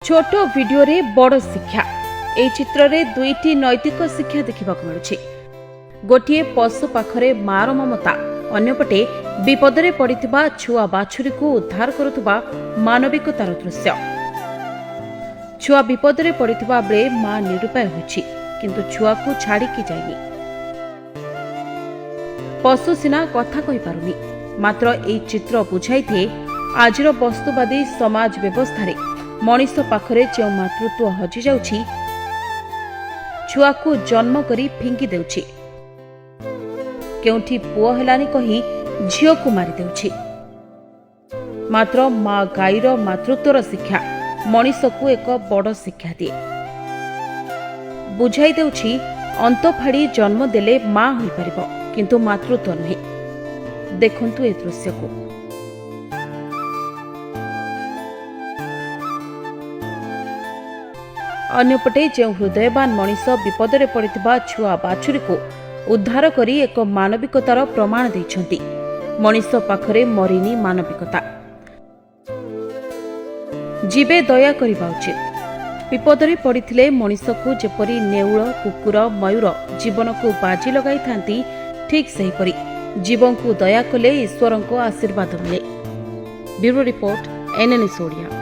छोट वीडियो रे बड़ शिक्षा ए चित्र रे दुईटी नैतिक शिक्षा देखा मिलुछि। गोटे पशु पाखरे मार ममता, अन्यपटे विपदरे पड़िथिबा छुआ बाछुरी को उद्धार करुवा मानविकतार दृश्य। छुआ विपदरे पड़िथिबा बेले मां निरुपाय होछि, किंतु छुआ को छाड़िकी जाइनि। पशु सिना कथा कहि पारुनी, मात्र एई चित्र बुझाई थे आजिर वस्तुवादी समाज व्यवस्था मनीष पाखरे जो मातृत्व हजि जाउछि, छुआ को जन्म करी फिंगी देउछि, केउठी पुओ हेलानी कही झियो को मारी देउछि। मात्र मां गाईर मातृत्वर शिक्षा मनीष को एक बड़ शिक्षा दिए, बुझाई देउछि अंत फाड़ी जन्म देले मां होई परिबो, किंतु मातृत्व नहीं। देखंतु ए दृश्य को। अन्यपटे जो हृदयवान मनीष विपदरे पड़िथिबा छुआ बाछुरी को उद्धार करी एक मानविकतार प्रमाण दैछंती। मनीष पाखरे मरिनी मानविकता। जीवे दया करिबा उचित। विपदरे पड़िथिले मनीष को जेपरी नेउळ, कुकुर, मयूर जीवन को बाजी लगाई थांती, ठीक सेहीपरि जीवन को दया कले ईश्वर को आशीर्वाद मिले। Bureau report, NNS Odia.